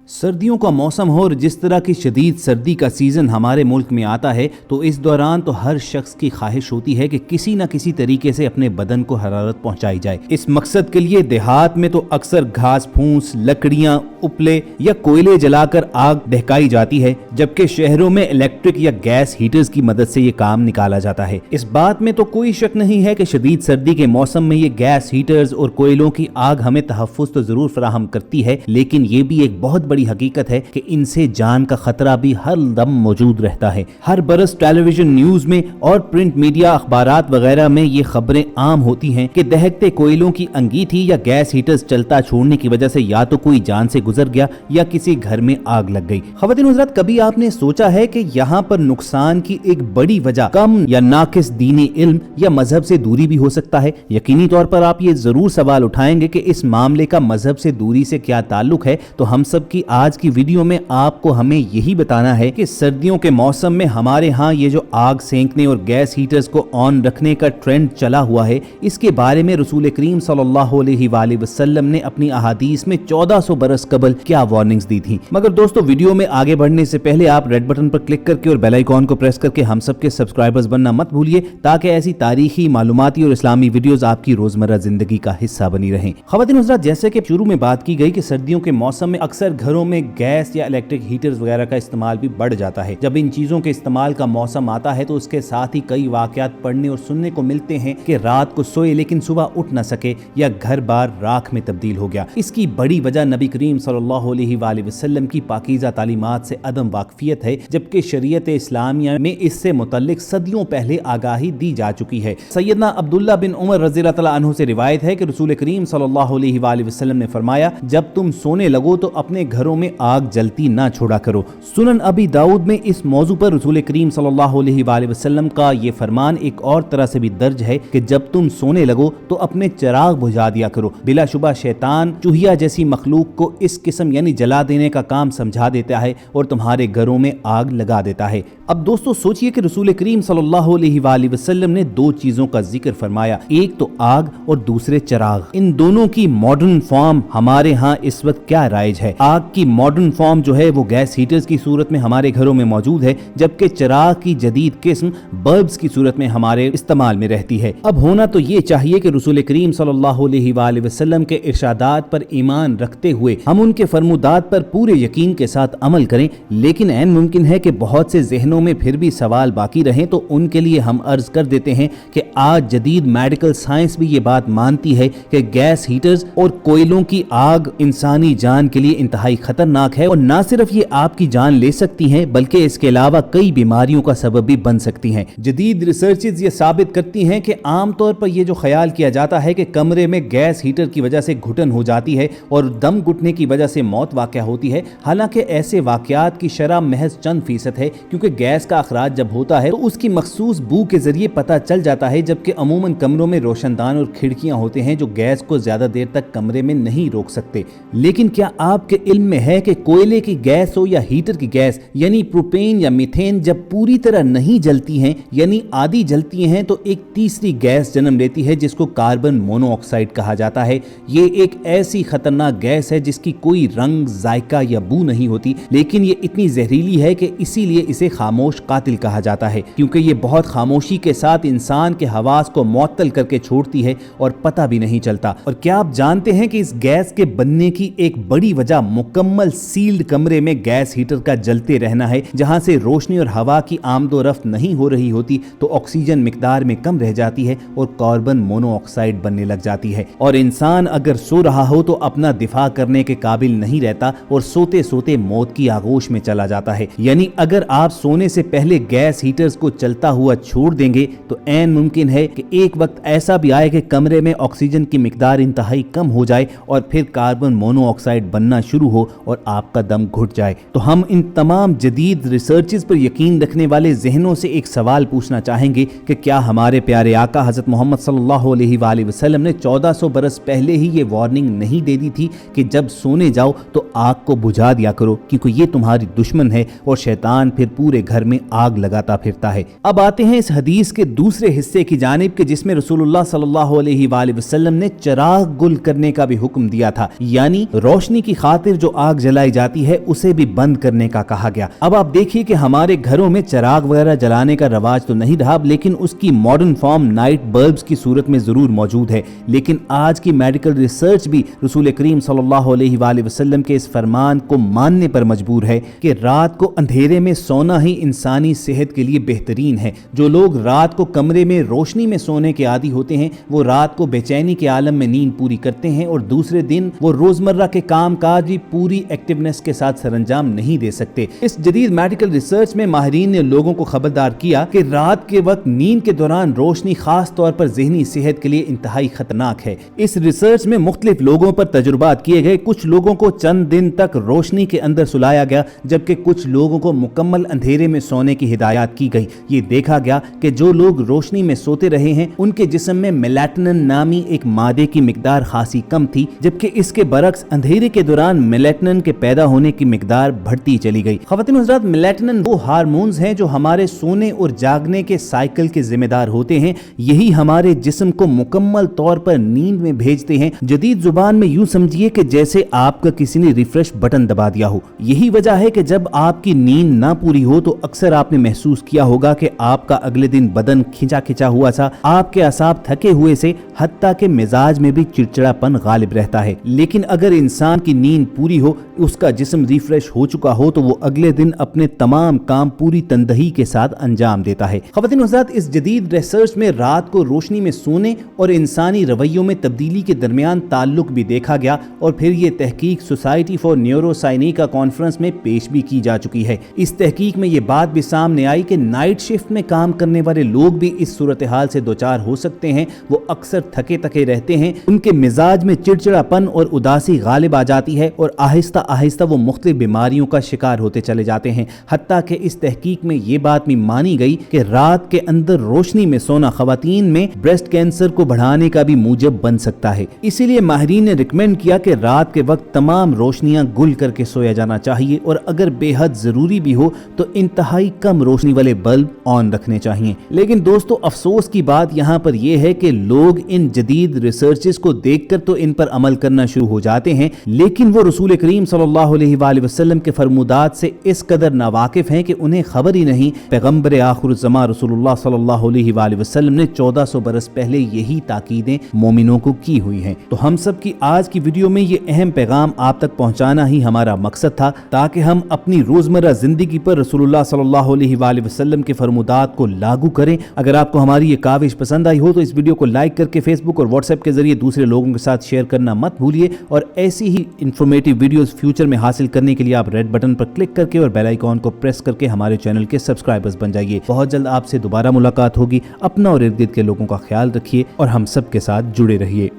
सर्दियों का मौसम हो और जिस तरह की शदीद सर्दी का सीज़न हमारे मुल्क में आता है तो इस दौरान तो हर शख्स की ख्वाहिश होती है कि किसी न किसी तरीके से अपने बदन को हरारत पहुंचाई जाए। इस मकसद के लिए देहात में तो अक्सर घास फूस, लकड़ियां, उपले या कोयले जलाकर आग दहकाई जाती है, जबकि शहरों में इलेक्ट्रिक या गैस हीटर्स की मदद से ये काम निकाला जाता है। इस बात में तो कोई शक नहीं है कि शदीद सर्दी के मौसम में ये गैस हीटर्स और कोयलों की आग हमें तहफ़्फ़ुज़ तो जरूर फराहम करती है, लेकिन ये भी एक बहुत बड़ी हकीकत है कि इनसे जान का खतरा भी हर दम मौजूद रहता है। हर बरस टेलीविजन न्यूज में और प्रिंट मीडिया अखबारात वगैरह में ये खबरें आम होती हैं कि दहकते कोयलों की अंगीठी या गैस हीटर्स चलता छोड़ने की वजह से या तो कोई जान से गुजर गया या किसी घर में आग लग गई। ख़वातीन हज़रात, कभी आपने सोचा है कि यहाँ पर नुकसान की एक बड़ी वजह कम या नाकिस दीनी इल्म या मजहब से दूरी भी हो सकता है? यकीनी तौर पर आप ये जरूर सवाल उठाएंगे कि इस मामले का मजहब से दूरी से क्या ताल्लुक है। तो हम सब की आज की वीडियो में आपको हमें यही बताना है कि सर्दियों के मौसम में हमारे यहाँ ये जो आग सेंकने और गैस हीटर्स को ऑन रखने का ट्रेंड चला हुआ है, इसके बारे में रसूल करीम सल्लल्लाहु अलैहि वसल्लम ने अपनी अहादीस में 1400 बरस कबल क्या वार्निंग्स दी थी। मगर दोस्तों, वीडियो में आगे बढ़ने से पहले आप रेड बटन पर क्लिक करके और बेल आइकॉन को प्रेस करके हम सबके सब्सक्राइबर्स बनना मत भूलिए, ताकि ऐसी तारीखी, मालूमाती और इस्लामी वीडियोस आपकी रोजमर्रा जिंदगी का हिस्सा बनी रहें। ख़वातीन हज़रात, जैसे कि शुरू में बात की गई कि सर्दियों के मौसम में अक्सर घरों में गैस या इलेक्ट्रिक हीटर्स वगैरह का इस्तेमाल भी बढ़ जाता है। जब इन चीजों के इस्तेमाल का मौसम आता है तो उसके साथ ही कई वाकयात पढ़ने और सुनने को मिलते हैं कि रात को सोए लेकिन सुबह उठ न सके या घर बार राख में तब्दील हो गया। इसकी बड़ी वजह नबी करीम सल्लल्लाहु अलैहि वसल्लम की पाकीज़ा तालीमात से अदम वाकफियत है, जबकि शरीयत इस्लामिया में इससे मुतल्लिक सदियों पहले आगाही दी जा चुकी है। सैयदना अब्दुल्ला बिन उमर रज़ियल्लाहु तआला अन्हु से रिवायत है कि रसूल करीम सल्लल्लाहु अलैहि वसल्लम ने फरमाया, जब तुम सोने लगो तो अपने घरों में आग जलती ना छोड़ा करो। सुनन अबी दाऊद में इस मौजू पर रसूल करीम सल्लल्लाहु अलैहि वसल्लम का ये फरमान एक और तरह से भी दर्ज है कि जब तुम सोने लगो तो अपने चिराग बुझा दिया करो। बिलाशुबा शैतान चूहिया जैसी मखलूक को इस किस्म यानी जला देने का काम समझा देता है और तुम्हारे घरों में आग लगा देता है। अब दोस्तों सोचिए कि रसूल करीम सल्लल्लाहु अलैहि वसल्लम ने दो चीजों का जिक्र फरमाया, एक तो आग और दूसरे चिराग। इन दोनों की मॉडर्न फॉर्म हमारे यहाँ इस वक्त क्या राइज है? आग की मॉडर्न फॉर्म जो है वो गैस हीटर्स की सूरत में हमारे घरों में मौजूद है, जबकि चिराग की जदीद किस्म बल्ब्स की सूरत में हमारे इस्तेमाल में रहती है। अब होना तो ये चाहिए कि रसूल करीम सल्लल्लाहु अलैहि वसल्लम के इरशादात पर ईमान रखते हुए हम उनके फरमुदात पर पूरे यकीन के साथ अमल करें, लेकिन ऐन मुमकिन है कि बहुत से जहनों में फिर भी सवाल बाकी रहें। तो उनके लिए हम अर्ज कर देते हैं कि आज जदीद मेडिकल साइंस भी ये बात मानती है कि गैस हीटर्स और कोयलों की आग इंसानी जान के लिए इंतहाई खतरनाक है और ना सिर्फ ये आपकी जान ले सकती हैं बल्कि इसके अलावा कई बीमारियों का सबब भी बन सकती हैं। जदीद रिसर्चेस ये साबित करती हैं कि आमतौर पर ये जो ख्याल किया जाता है कि कमरे में गैस हीटर की वजह से घुटन हो जाती है और दम घुटने की वजह से मौत वाक़या होती है, हालांकि ऐसे वाकयात की शरह महज चंद फीसद है, क्योंकि गैस का अखराज जब होता है तो उसकी मखसूस बू के जरिए पता चल जाता है, जबकि अमूमन कमरों में रोशनदान और खिड़कियां होते हैं जो गैस को ज्यादा देर तक कमरे में नहीं रोक सकते। लेकिन क्या आपके इल्म में है कि कोयले की गैस हो या हीटर की गैस यानी प्रोपेन या मीथेन जब पूरी तरह नहीं जलती हैं यानी आधी जलती हैं तो एक तीसरी गैस जन्म लेती है जिसको कार्बन मोनोऑक्साइड कहा जाता है। ये एक ऐसी खतरनाक गैस है जिसकी कोई रंग, जायका या बू नहीं होती, लेकिन ये इतनी जहरीली है कि इसीलिए इसे खामोश कातिल कहा जाता है, क्योंकि ये बहुत खामोशी के साथ इंसान के हवास को मुअत्तल करके छोड़ती है और पता भी नहीं चलता। और क्या आप जानते हैं कि इस गैस के बनने की एक बड़ी वजह मुकम्मल सील्ड कमरे में गैस हीटर का जलते रहना है, जहां से रोशनी और हवा की आमदोरफ्त नहीं हो रही होती तो ऑक्सीजन मिकदार में कम रह जाती है और कार्बन मोनोऑक्साइड बनने लग जाती है, और इंसान अगर सो रहा हो तो अपना दिफा करने के काबिल नहीं रहता और सोते सोते मौत की आगोश में चला जाता है। यानी अगर आप सोने से पहले गैस हीटर्स को चलता हुआ छोड़ देंगे तो ऐन मुमकिन है कि एक वक्त ऐसा भी आए कि कमरे में ऑक्सीजन की मिकदार इंतहाई कम हो जाए और फिर कार्बन मोनोऑक्साइड बनना शुरू हो और आपका दम घुट जाए। तो हम इन तमाम जदीद रिसर्चेस पर यकीन रखने वाले जहनों से एक सवाल पूछना चाहेंगे कि क्या हमारे प्यारे आका हजरत मोहम्मद सल्लल्लाहु अलैहि वसल्लम ने 1400 बरस पहले ही ये वार्निंग नहीं दे दी थी कि जब सोने जाओ तो आग को बुझा दिया करो, क्योंकि ये तुम्हारी दुश्मन है और शैतान फिर पूरे घर में आग लगाता फिरता है। अब आते हैं इस हदीस के दूसरे हिस्से की जानिब के जिसमें रसूलुल्लाह सल्लल्लाहु अलैहि वसल्लम ने चिराग गुल करने का भी हुक्म दिया था, यानी रोशनी की खातिर जो आग जलाई जाती है उसे भी बंद करने का कहा गया। अब आप देखिए कि हमारे घरों में चिराग वगैरह जलाने का रवाज तो नहीं रहा, लेकिन उसकी मॉडर्न फॉर्म नाइट बल्ब्स की सूरत में जरूर मौजूद है। लेकिन आज की मेडिकल रिसर्च भी रसूल करीम सल्लल्लाहु अलैहि वसल्लम के इस फरमान को मानने पर मजबूर है कि रात को अंधेरे में सोना ही इंसानी सेहत के लिए बेहतरीन है। जो लोग रात को कमरे में रोशनी में सोने के आदी होते हैं वो रात को बेचैनी के आलम में नींद पूरी करते हैं और दूसरे दिन वो रोजमर्रा के काम काज भी पूरी एक्टिवनेस के साथ सरंजाम नहीं दे सकते। इस जदीद मेडिकल रिसर्च में माहिरीन ने लोगों को खबरदार किया कि रात के वक्त नींद के दौरान रोशनी खास तौर पर ज़हनी सेहत के लिए इंतहाई खतरनाक है। इस रिसर्च में मुख्तलिफ लोगों पर तजुर्बात किए गए। कुछ लोगों को चंद दिन तक रोशनी के अंदर सुलाया गया, जबकि कुछ लोगों को मुकम्मल अंधेरे में सोने की हिदायत की गई। ये देखा गया कि जो लोग रोशनी में सोते रहे हैं उनके जिस्म में मेलाटोनिन नामी एक मादे की मिकदार खासी कम थी, जबकि इसके बरक्स अंधेरे के दौरान मेलाटोनिन के पैदा होने की मिकदार बढ़ती चली गई। ख़वातीन हज़रात, मेलाटोनिन वो हार्मोन्स हैं जो हमारे सोने और जागने के साइकिल के जिम्मेदार होते हैं। यही हमारे जिस्म को मुकम्मल तौर पर नींद में भेजते हैं। जदीद जुबान में यूं समझिए कि जैसे आपका किसी ने रिफ्रेश बटन दबा दिया हो। यही वजह है कि जब आपकी नींद ना पूरी हो तो अक्सर आपने महसूस किया होगा कि आपका अगले दिन बदन खिंचा खिंचा हुआ सा, आपके असाब थके हुए से, हत्ता के मिजाज में भी चिड़चिड़ापन गालिब रहता है। लेकिन अगर इंसान की नींद पूरी हो, उसका जिस्म रिफ्रेश हो चुका हो, तो वो अगले दिन अपने तमाम काम पूरी तंदही के साथ अंजाम देता है। ख़वातीन हज़रात, इस जदीद रिसर्च में रात को रोशनी में सोने और इंसानी रवैयों में तब्दीली के दरमियान ताल्लुक भी देखा गया और फिर ये तहकीक सोसाइटी फॉर न्यूरोसाइनिका कॉन्फ्रेंस में पेश भी की जा चुकी है। इस तहकीक में ये बात भी सामने आई कि नाइट शिफ्ट में काम करने वाले लोग भी इस सूरत हाल से दोचार हो सकते हैं। वो अक्सर थके थके रहते हैं, उनके मिजाज में चिड़चिड़ापन और उदासी गालिब आ जाती है और आहिस्ता आहिस्ता वो मुख्तलिफ बीमारियों का शिकार होते चले जाते हैं। हत्ता कि इस तहकीक में ये बात भी मानी गई कि रात के अंदर रोशनी में सोना खवातीन में ब्रेस्ट कैंसर को बढ़ाने का भी मूजब बन सकता है। इसीलिए माहिरीन ने रिकमेंड किया कि रात के वक्त तमाम रोशनियां गुल करके सोया जाना चाहिए और अगर बेहद जरूरी भी हो तो इंतहाई कम रोशनी वाले बल्ब ऑन रखने चाहिए। लेकिन दोस्तों, अफसोस की बात यहाँ पर यह है कि लोग इन जदीद रिसर्चेस को देखकर तो इन पर अमल करना शुरू हो जाते हैं, लेकिन वो रसूल करीम सल्लल्लाहु अलैहि वसल्लम के फरमुदात से इस कदर नावाकिफ हैं कि उन्हें खबर ही नहीं। पैगंबर आखिरुज़्ज़मा रसूलुल्लाह सल्लल्लाहु अलैहि वसल्लम ने 1400 बरस पहले यही ताकीदें मोमिनों को की हुई हैं। तो हम सब की आज की वीडियो में ये अहम पैगाम आप तक पहुंचाना ही हमारा मकसद था, ताकि हम अपनी रोजमर्रा जिंदगी पर रसूलुल्लाह सल्लल्लाहु अलैहि वसल्लम के फरमुदात को लागू करें। अगर आपको हमारी ये काविश पसंद आई हो तो इस वीडियो को लाइक करके फेसबुक और व्हाट्सएप के जरिए दूसरे लोगों के साथ शेयर करना मत भूलिए। और ऐसी ही इंफॉर्मेटिव वीडियोस फ्यूचर में हासिल करने के लिए आप रेड बटन पर क्लिक करके और बेल आइकॉन को प्रेस करके हमारे चैनल के सब्सक्राइबर्स बन जाइए। बहुत जल्द आपसे दोबारा मुलाकात होगी। अपना और इर्द गिर्द के लोगों का ख्याल रखिए और हम सब के साथ जुड़े रहिए।